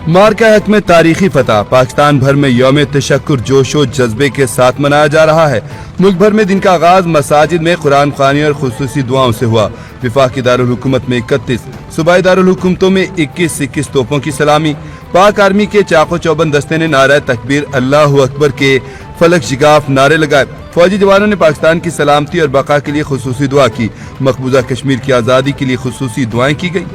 मार्का हक में तारीखी फतह। पाकिस्तान भर में यौम तशक्कुर जोश व जज्बे के साथ मनाया जा रहा है। मुल्क भर में दिन का आगाज मसाजिद में कुरान ख़वानी और खुसूसी दुआओं से हुआ। वफाकी दारुल हुकूमत में 31, सूबाई दारुल हुकूमतों में 21 तोपों की सलामी। पाक आर्मी के चाको चौबंद दस्ते ने नारा तकबीर अल्लाह अकबर के फलक शिगाफ नारे लगाए। फौजी जवानों ने पाकिस्तान की सलामती और बका के लिए खुसूसी दुआ की। मकबूजा कश्मीर की आज़ादी के लिए खुसूसी दुआएं की गई।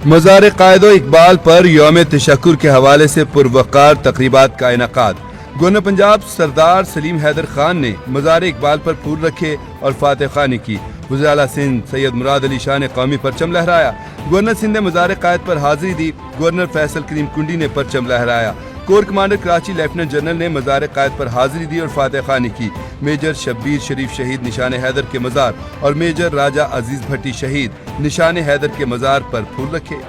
मज़ार कायदो इकबाल पर यौम तशक्कुर के हवाले से पुरवकार तकरीबात का इनेकाद। गवर्नर पंजाब सरदार सलीम हैदर खान ने मज़ार इकबाल पर फूल रखे और फातह खानी की। वज़ीर आला सिंध सैयद मुराद अली शाह ने कौमी परचम लहराया। गवर्नर सिंध ने मज़ार कायद पर हाजिरी दी। गवर्नर फैसल करीम कुंडी ने परचम लहराया। Core commander Karachi lieutenant general ने मज़ार कायद पर हाजिरी दी और फातह खानी की। मेजर शब्बीर शरीफ शहीद निशान हैदर के मज़ार और मेजर राजा अजीज भट्टी शहीद निशान हैदर के मज़ार पर फूल रखे।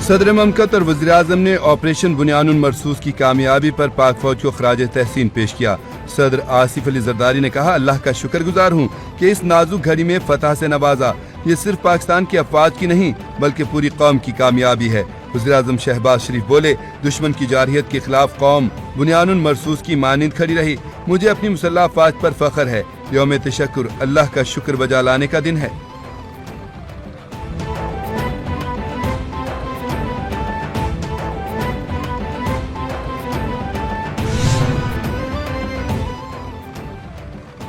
सदर ममलकत और वज़ीर आज़म ने ऑपरेशन बुनियानुल मरसूस की कामयाबी पर पाक फौज को खराज तहसीन पेश किया। सदर आसिफ अली जरदारी ने कहा, अल्लाह का शुक्रगुजार हूँ कि इस नाजुक घड़ी में फतह से नवाजा। ये सिर्फ पाकिस्तान की अफवाज की नहीं बल्कि पूरी कौम की कामयाबी है। वज़ीर आज़म शहबाज शरीफ बोले, दुश्मन की जारहियत के खिलाफ कौम बुनियानुल मरसूस की मानिंद खड़ी रही। मुझे अपनी मुसल्लह अफवाज पर फख्र है। यौम तशक्कुर अल्लाह का शुक्र बजा लाने का दिन है।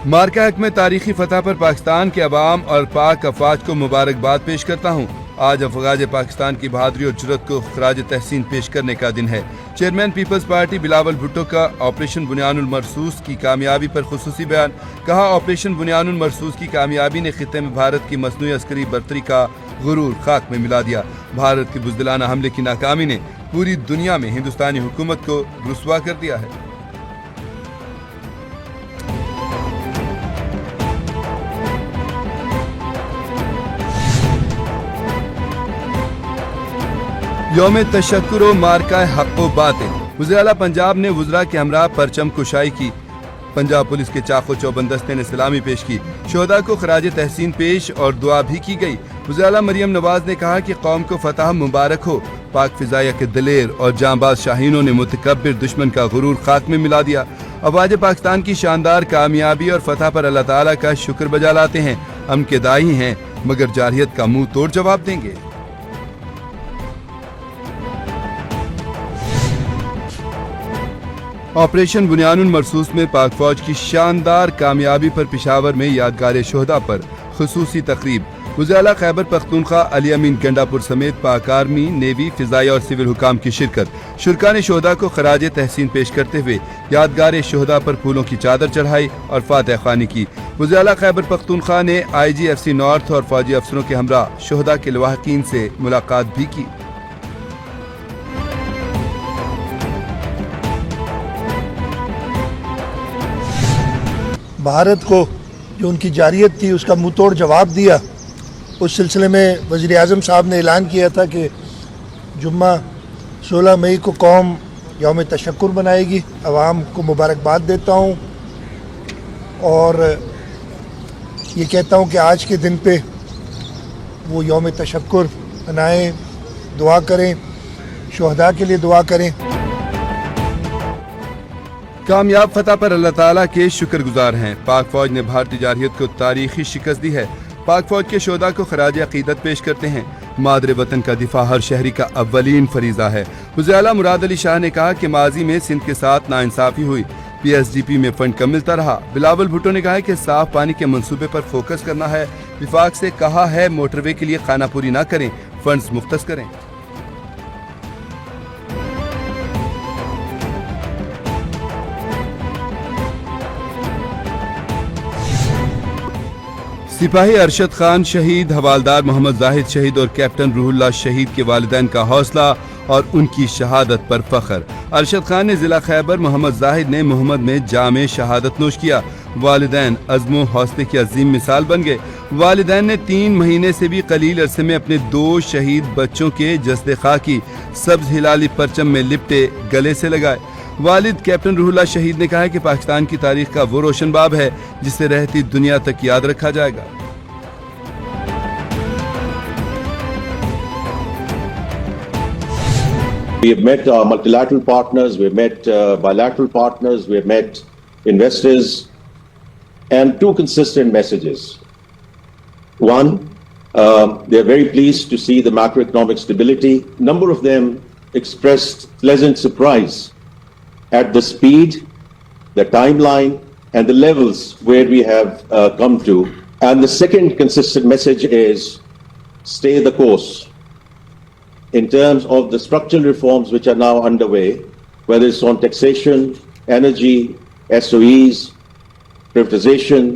मार्का हक में तारीखी फतह पर पाकिस्तान के अवाम और पाक अफवाज को मुबारकबाद पेश करता हूँ। आज अफगाज पाकिस्तान की बहादुरी और जुर्रत को खराज तहसीन पेश करने का दिन है। Chairman People's Party Bilawal Bhutto का ऑपरेशन बुनियानुल मरसूस की कामयाबी पर खुसूसी बयान। कहा, ऑपरेशन बुनियानुल मरसूस की कामयाबी ने खित्ते में भारत की मसनूई अस्करी बर्तरी का गुरूर खाक में मिला दिया। भारत के बुज़दिलाना हमले की नाकामी ने पूरी दुनिया में हिंदुस्तानी हुकूमत को रुस्वा कर दिया है। यौम तशक्कुर व मार्का हक़ व बातिल। वज़ीर आला पंजाब ने वज़रा के हमरा परचम कुशाई की। पंजाब पुलिस के चाको चौबंद दस्ते ने सलामी पेश की। शोहदा को खराज तहसीन पेश और दुआ भी की गई। वज़ीर आला मरियम नवाज ने कहा कि कौम को फतह मुबारक हो। पाक फिजाया के दलेर और जांबाज शाहीनों ने मुतकब्बिर दुश्मन का गुरूर खाक में मिला दिया। अफवाज पाकिस्तान की शानदार कामयाबी और फतह पर अल्लाह ताला का शुक्र बजा लाते हैं। हम के दाई हैं मगर जारहियत का मुंह तोड़ जवाब देंगे। ऑपरेशन बुनियानुल मरसूस में पाक फौज की शानदार कामयाबी पर पेशावर में यादगार शोहदा पर खुसूसी तकरीब। वज़ीर आला खैबर पख्तूनख्वा अली अमीन गंडापुर समेत पाक आर्मी, नेवी, फिजाई और सिविल हुकाम की शिरकत। शुरका ने शोहदा को खराज तहसीन पेश करते हुए यादगार शोहदा पर फूलों की चादर चढ़ाई और फातह खानी की। वज़ीर आला खैबर पख्तूनख्वा ने IGFC नॉर्थ और फौजी अफसरों के हमरा शोहदा के लवाहकीन से मुलाकात भी की। भारत को जो उनकी जारियत थी उसका मुंह तोड़ जवाब दिया। उस सिलसिले में वज़ीर आज़म साहब ने ऐलान किया था कि जुम्मा 16 मई को कौम यौम तशक्कुर मनाएगी। अवाम को मुबारकबाद देता हूँ और ये कहता हूँ कि आज के दिन पे वो यौम तशक्कुर मनाएं, दुआ करें, शोहदा के लिए दुआ करें। कामयाब फतह पर अल्लाह ताला के शुक्रगुजार हैं। पाक फौज ने भारतीय जारहियत को तारीखी शिकस्त दी है। पाक फौज के शोहदा को खराज अकीदत पेश करते हैं। मादरे वतन का दिफा हर शहरी का अव्वलीन फरीजा है। वज़ीर आला मुराद अली शाह ने कहा कि माजी में सिंध के साथ नाइंसाफी हुई, PSDP में फंड कम मिलता रहा। बिलावल भुट्टो ने कहा कि साफ पानी के मंसूबे पर फोकस करना है। विफाक से कहा है मोटरवे के लिए खानापूरी ना करें, फंड्स मुख्तस करें। सिपाही अरशद खान शहीद, हवालदार मोहम्मद जाहिद शहीद और कैप्टन रूहुल्लाह शहीद के वालिदैन का हौसला और उनकी शहादत पर फख्र। अरशद खान ने जिला खैबर, मोहम्मद जाहिद ने मोहम्मद में जामे शहादत नोश किया। वालिदैन अज़्मो हौसले की अजीम मिसाल बन गए। वालिदैन ने 3 महीने से भी कलील अरसे में अपने 2 शहीद बच्चों के जस्द खाकी सब्ज हिलाली परचम में लिपटे गले से लगाए। वालिद कैप्टन रूहुल्लाह शहीद ने कहा है कि पाकिस्तान की तारीख का वो रोशन बाब है जिसे रहती दुनिया तक याद रखा जाएगा। We have met our multilateral partners, we have met bilateral partners, we have met investors, and 2 consistent messages. One, they are very pleased to see the macroeconomic stability. Number of them expressed pleasant surprise at the speed, the timeline, and the levels where we have come to. And the second consistent message is stay the course. In terms of the structural reforms which are now underway, whether it's on taxation, energy, SOEs, privatization.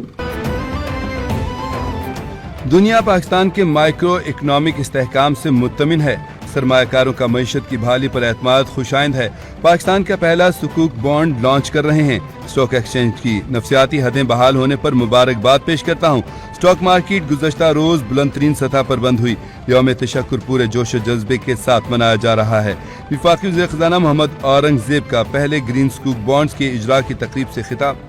दुनिया पाकिस्तान के micro economic इस्तेहकाम से मुत्तमिन है। सरमायाकारों का मईशत की बहाली पर एतमाद खुशाइंद है। पाकिस्तान का पहला सुकूक बॉन्ड लॉन्च कर रहे हैं। स्टॉक एक्सचेंज की नफसियाती हदें बहाल होने पर मुबारकबाद पेश करता हूँ। स्टॉक मार्केट गुज़श्ता रोज बुलंद तरीन सतह पर बंद हुई। यौम तशक्कुर पूरे जोश और जज्बे के साथ मनाया जा रहा है। वफाकी वज़ीर ख़ज़ाना मोहम्मद औरंगज़ेब का पहले ग्रीन सुकूक बॉन्ड्स के इजरा की तकरीब से खिताब।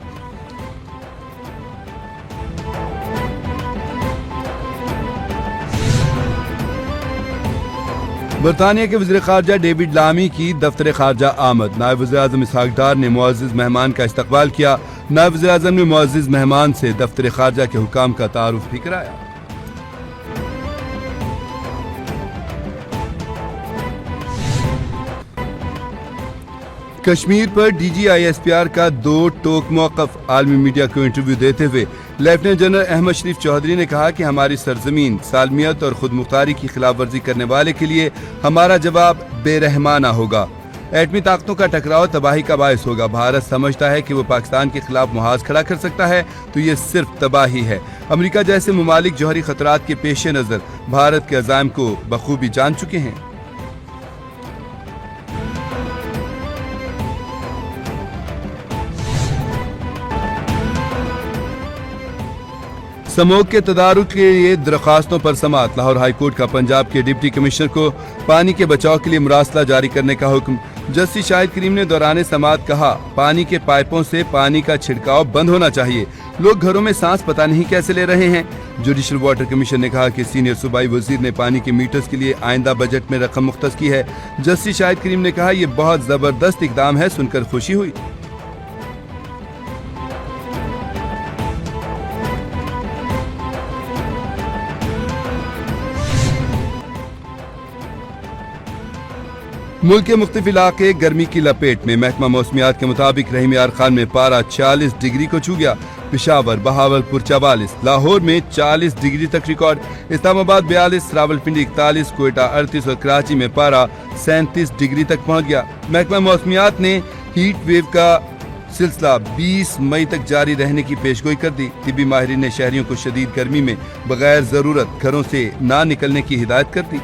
बरतानिया के वज़ीर ख़ारजा डेविड लामी की दफ्तर ख़ारजा आमद। नायब वज़ीर-ए-आज़म इसहाक डार ने मुअज़्ज़िज़ मेहमान का इस्तकबाल किया। नायब वज़ीर-ए-आज़म ने मुअज़्ज़िज़ मेहमान से दफ्तर ख़ारजा के हुकाम का तारुफ भी कराया। कश्मीर पर DGISPR का 2 टोक मौक़िफ़। आलमी मीडिया को इंटरव्यू देते हुए लेफ्टिनेंट जनरल अहमद शरीफ चौधरी ने कहा कि हमारी सरजमीन सालमियत और खुद मुख्तारी की खिलाफ वर्जी करने वाले के लिए हमारा जवाब बेरहमाना होगा। एटमी ताकतों का टकराव तबाही का बायस होगा। भारत समझता है कि वो पाकिस्तान के खिलाफ मुहाज खड़ा कर सकता है तो ये सिर्फ तबाही है। अमेरिका जैसे ममालिक जौहरी खतरात के पेश नज़र भारत के अज़ाइम को बखूबी जान चुके हैं। समोग के तदारुक के लिए दरख्वास्तों पर समाअत। लाहौर हाई कोर्ट का पंजाब के डिप्टी कमिश्नर को पानी के बचाव के लिए मुरासला जारी करने का हुक्म। जस्टिस शाहिद करीम ने दौरान समाअत कहा, पानी के पाइपों से पानी का छिड़काव बंद होना चाहिए। लोग घरों में सांस पता नहीं कैसे ले रहे हैं। जुडिशल वाटर कमीशन ने कहा कि सीनियर सूबाई वजीर ने पानी के मीटर्स के लिए आइंदा बजट में रकम मुख्तस की है। जस्टिस शाहिद करीम ने कहा, यह बहुत जबरदस्त इकदाम है, सुनकर खुशी हुई। मुल्क के मुख्तलिफ इलाके गर्मी की लपेट में। महकमा मौसमियात के मुताबिक रहीम यार खान में पारा 40 डिग्री को छू गया। पेशावर, बहावलपुर 44, लाहौर में 40 डिग्री तक रिकॉर्ड। इस्लामाबाद 42, रावलपिंडी 41, कोयटा 38 और कराची में पारा 37 डिग्री तक पहुंच गया। महकमा मौसमियात ने हीट वेव का सिलसिला 20 मई तक जारी रहने की पेशगोई कर दी। तिब्बी माहिरीन ने शहरियों को शदीद गर्मी में बगैर जरूरत घरों से ना निकलने की हिदायत कर दी।